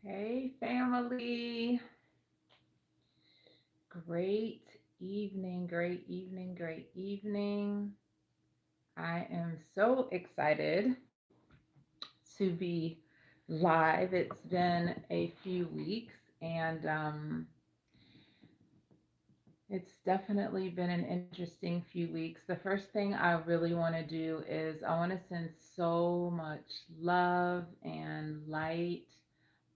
Hey, family. Great evening, great evening, great evening. I am so excited to be live. It's been a few weeks and it's definitely been an interesting few weeks. The first thing I really want to do is I want to send so much love and light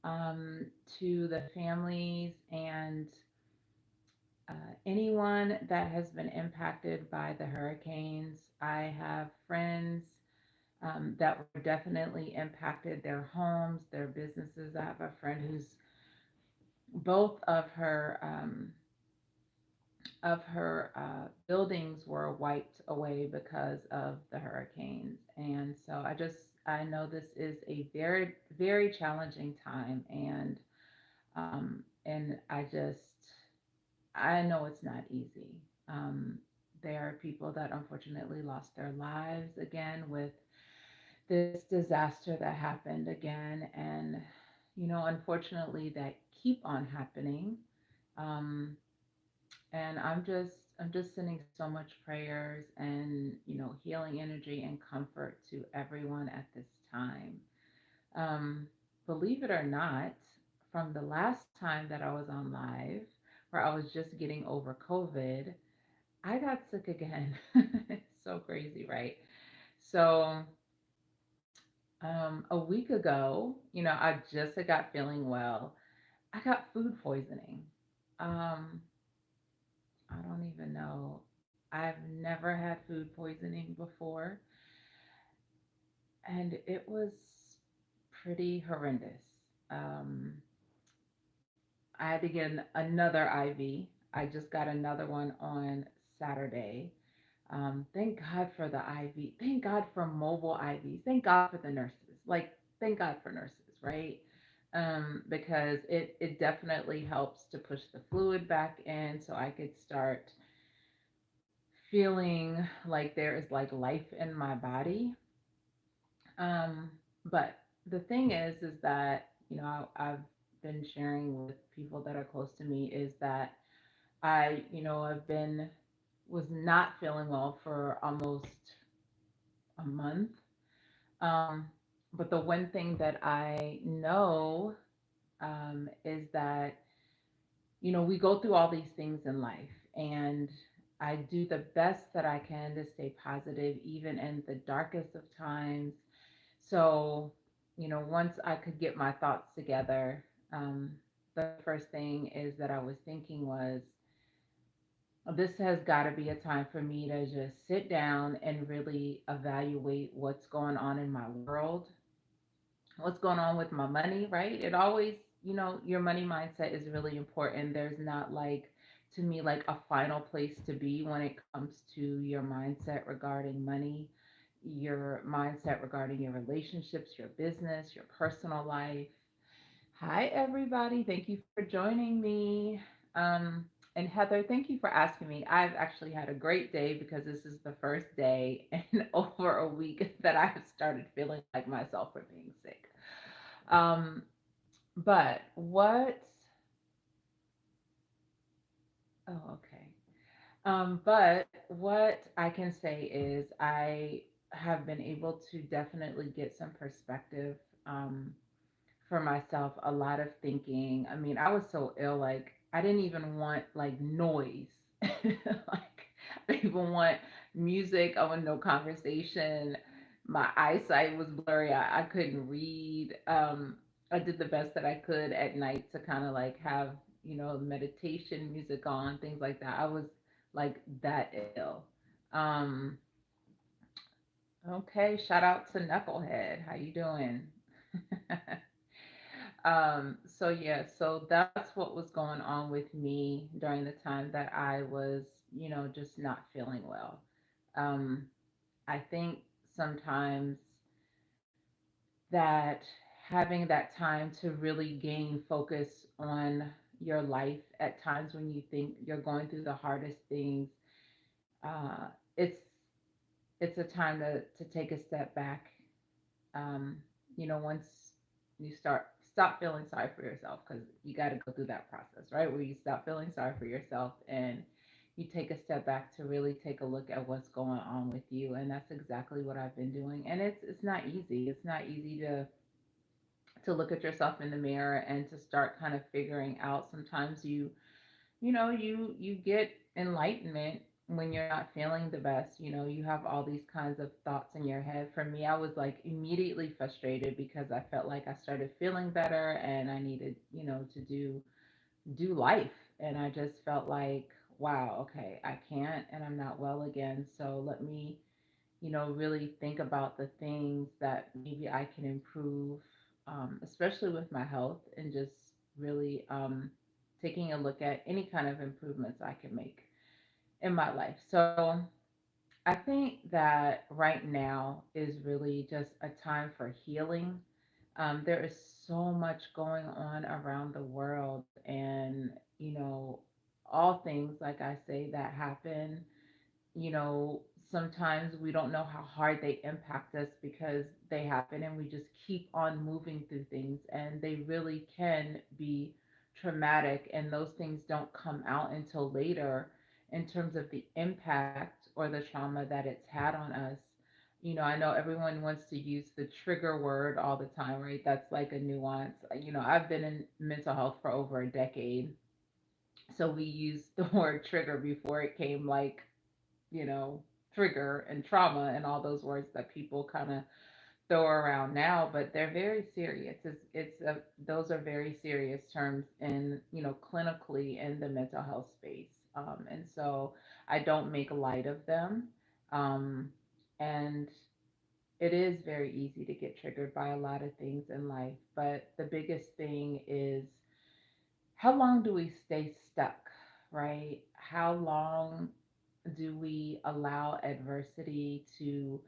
um, to the families and anyone that has been impacted by the hurricanes. I have friends that were definitely impacted, their homes, their businesses. I have a friend who's both of her buildings were wiped away because of the hurricanes, and so I know this is a very very challenging time, and I know it's not easy. Um, there are people that unfortunately lost their lives again with this disaster that happened again, and unfortunately, that keep on happening. Um, and I'm just sending so much prayers and healing energy and comfort to everyone at this time. Um, Believe it or not, from the last time that I was on live, where I was just getting over COVID, I got sick again. It's so crazy, right? So, a week ago, I just had got feeling well. I got food poisoning. Um, I don't even know. I've never had food poisoning before, and it was pretty horrendous. Um, I had to get another IV. I just got another one on Saturday. Thank God for the IV. Thank God for mobile IVs. Thank God for the nurses. Like, thank God for nurses, right? Because it definitely helps to push the fluid back in so I could start feeling like there is like life in my body. Um, but the thing is that, I've been sharing with people that are close to me is that I've been was not feeling well for almost a month. Um, but the one thing that I know is that, we go through all these things in life, and I do the best that I can to stay positive, even in the darkest of times. So, once I could get my thoughts together, the first thing is that I was thinking was, this has got to be a time for me to just sit down and really evaluate what's going on in my world, what's going on with my money, right? It always, your money mindset is really important. There's not like, to me, like a final place to be when it comes to your mindset regarding money, your mindset regarding your relationships, your business, your personal life. Hi, everybody. Thank you for joining me. Um, and Heather, thank you for asking me. I've actually had a great day because this is the first day in over a week that I have started feeling like myself for being sick. Um, but what, oh, okay. But what I can say is I have been able to definitely get some perspective for myself, a lot of thinking. I mean, I was so ill, like, I didn't even want like noise. Like, I didn't even want music. I wanted no conversation. My eyesight was blurry. I couldn't read. I did the best that I could at night to kind of like have, meditation music on, things like that. I was like that ill. Um, okay, shout out to Knucklehead. How you doing? So yeah, so that's what was going on with me during the time that I was, just not feeling well. Um, I think sometimes that having that time to really gain focus on your life at times when you think you're going through the hardest things, uh, it's it's a time to take a step back. Um, once you start stop feeling sorry for yourself, because you got to go through that process, right? Where you stop feeling sorry for yourself and you take a step back to really take a look at what's going on with you. And that's exactly what I've been doing. And it's not easy. It's not easy to look at yourself in the mirror and to start kind of figuring out. Sometimes you get enlightenment when you're not feeling the best. You have all these kinds of thoughts in your head. For me, I was like immediately frustrated because I felt like I started feeling better and I needed, to do life. And I just felt like, wow, okay, I can't and I'm not well again. So let me, really think about the things that maybe I can improve, especially with my health, and just really taking a look at any kind of improvements I can make in my life. So I think that right now is really just a time for healing. There is so much going on around the world, and all things, like I say, that happen, you know, sometimes we don't know how hard they impact us because they happen and we just keep on moving through things, and they really can be traumatic, and those things don't come out until later in terms of the impact or the trauma that it's had on us. I know everyone wants to use the trigger word all the time, right? That's like a nuance. I've been in mental health for over a decade, so we used the word trigger before it came like, you know, trigger and trauma and all those words that people kind of throw around now, but they're very serious. Those are very serious terms in, clinically in the mental health space. And so I don't make light of them. Um, and it is very easy to get triggered by a lot of things in life, but the biggest thing is, how long do we stay stuck, right? How long do we allow adversity to,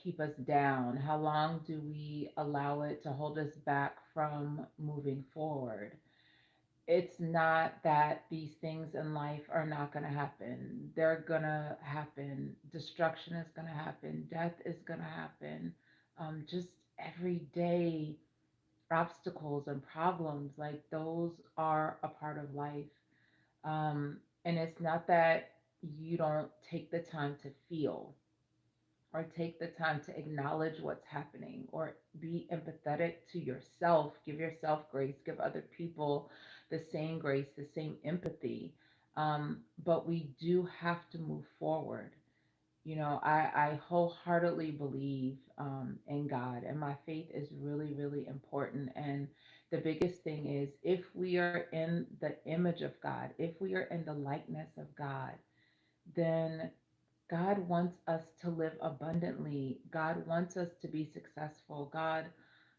keep us down? How long do we allow it to hold us back from moving forward? It's not that these things in life are not going to happen. They're going to happen. Destruction is going to happen. Death is going to happen. Just everyday obstacles and problems, like those are a part of life. And it's not that you don't take the time to feel or take the time to acknowledge what's happening or be empathetic to yourself, give yourself grace, give other people the same grace, the same empathy. But we do have to move forward. I wholeheartedly believe in God, and my faith is really, really important. And the biggest thing is, if we are in the image of God, if we are in the likeness of God, then God wants us to live abundantly. God wants us to be successful. God,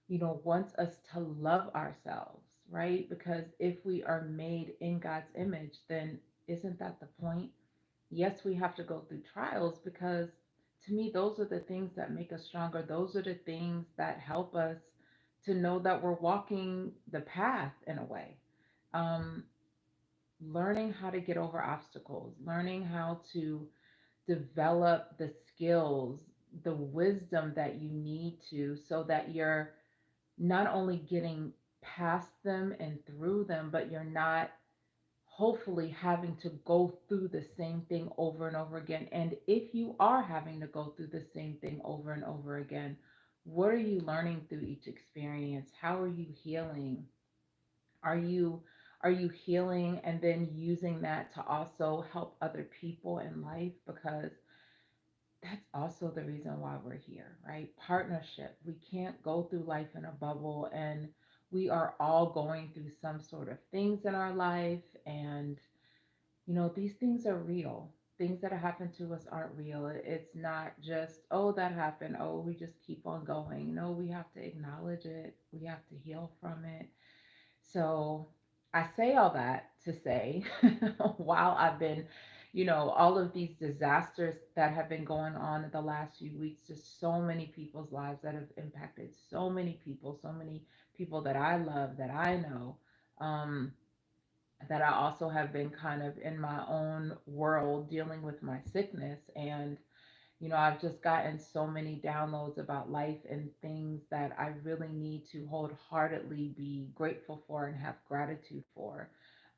wants us to love ourselves, right? Because if we are made in God's image, then isn't that the point? Yes, we have to go through trials, because to me, those are the things that make us stronger. Those are the things that help us to know that we're walking the path in a way. Um, Learning how to get over obstacles, learning how to develop the skills, the wisdom that you need to, so that you're not only getting past them and through them, but you're not hopefully having to go through the same thing over and over again. And if you are having to go through the same thing over and over again, what are you learning through each experience? How are you healing? Are you healing and then using that to also help other people in life? Because that's also the reason why we're here, right? Partnership. We can't go through life in a bubble, and we are all going through some sort of things in our life. And these things are real. Things that happen to us aren't real. It's not just, oh, that happened. Oh, we just keep on going. No, we have to acknowledge it. We have to heal from it. So I say all that to say, while I've been, all of these disasters that have been going on in the last few weeks, just so many people's lives that have impacted so many people that I love, that I know. Um, that I also have been kind of in my own world dealing with my sickness. And, I've just gotten so many downloads about life and things that I really need to wholeheartedly be grateful for and have gratitude for.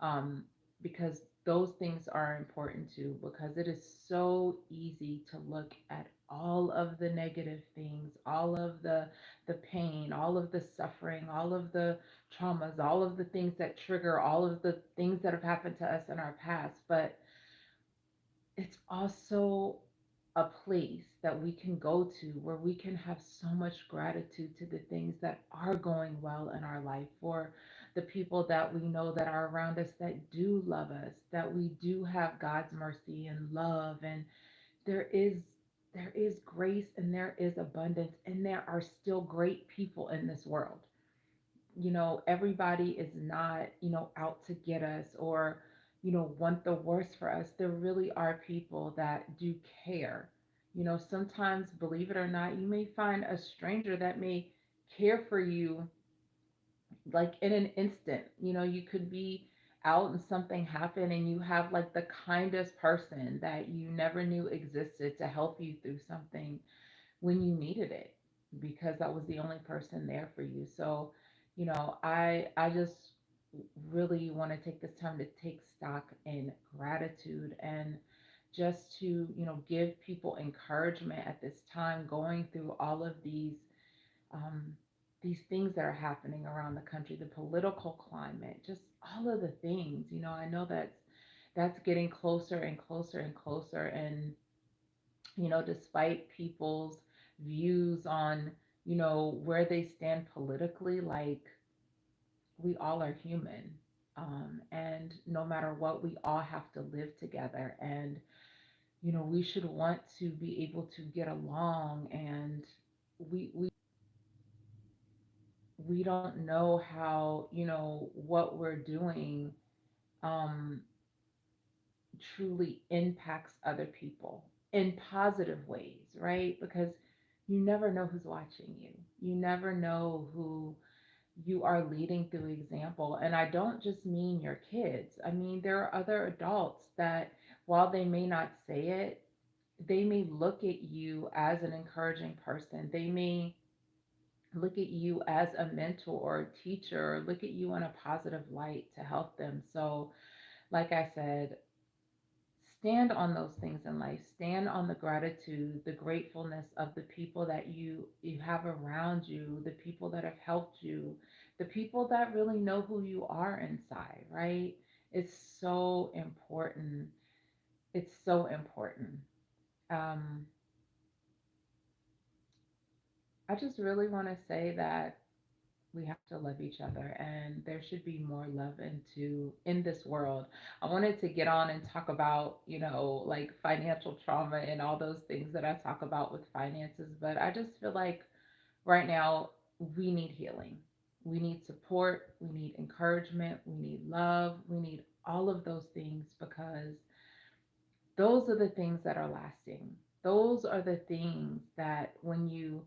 Um, because those things are important too, because it is so easy to look at all of the negative things, all of the pain, all of the suffering, all of the traumas, all of the things that trigger all of the things that have happened to us in our past. But it's also a place that we can go to where we can have so much gratitude to the things that are going well in our life, for the people that we know that are around us that do love us, that we do have God's mercy and love, and there is there is grace and there is abundance, and there are still great people in this world. Everybody is not, out to get us or, want the worst for us. There really are people that do care. Sometimes, believe it or not, you may find a stranger that may care for you like in an instant. You could be out and something happened and you have like the kindest person that you never knew existed to help you through something when you needed it, because that was the only person there for you. So, I just really want to take this time to take stock in gratitude and just to, give people encouragement at this time going through all of um, these things that are happening around the country, the political climate, just all of the things. I know that's getting closer and closer and closer, and despite people's views on, where they stand politically, like we all are human. And no matter what, we all have to live together. And, we should want to be able to get along. And we, we, we don't know how, what we're doing um, truly impacts other people in positive ways, right? Because you never know who's watching you. You never know who you are leading through example. And I don't just mean your kids. I mean, there are other adults that, while they may not say it, they may look at you as an encouraging person. They may look at you as a mentor or a teacher, or look at you in a positive light to help them. So, like I said, stand on those things in life. Stand on the gratitude, the gratefulness of the people that you have around you, the people that have helped you, the people that really know who you are inside, right? It's so important. It's so important. um I just really want to say that we have to love each other, and there should be more love into in this world. I wanted to get on and talk about, like financial trauma and all those things that I talk about with finances, but I just feel like right now we need healing. We need support, we need encouragement, we need love, we need all of those things, because those are the things that are lasting. Those are the things that when you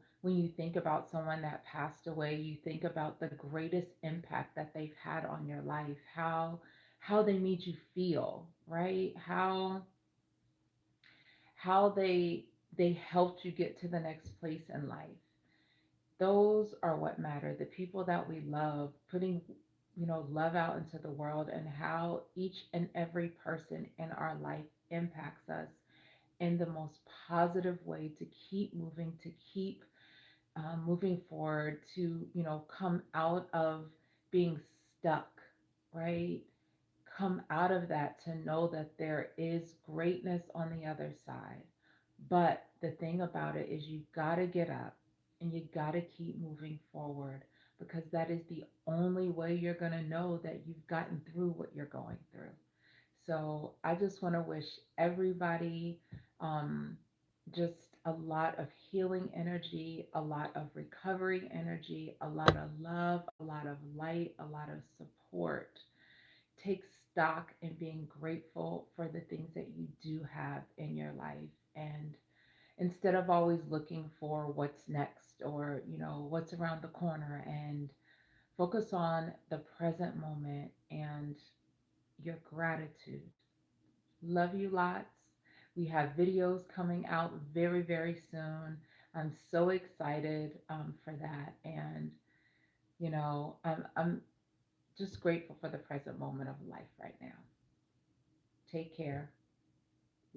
think about someone that passed away, you think about the greatest impact that they've had on your life, how they made you feel, right? How they helped you get to the next place in life. Those are what matter. The people that we love, putting, love out into the world, and how each and every person in our life impacts us in the most positive way, to keep moving, to keep moving forward, to, come out of being stuck, right? Come out of that to know that there is greatness on the other side. But the thing about it is, you got to get up and you got to keep moving forward, because that is the only way you're going to know that you've gotten through what you're going through. So I just want to wish everybody um, just a lot of healing energy, a lot of recovery energy, a lot of love, a lot of light, a lot of support. Take stock in being grateful for the things that you do have in your life. And instead of always looking for what's next, or, what's around the corner, and focus on the present moment and your gratitude. Love you lots. We have videos coming out very, very soon. I'm so excited for that. And, I'm just grateful for the present moment of life right now. Take care.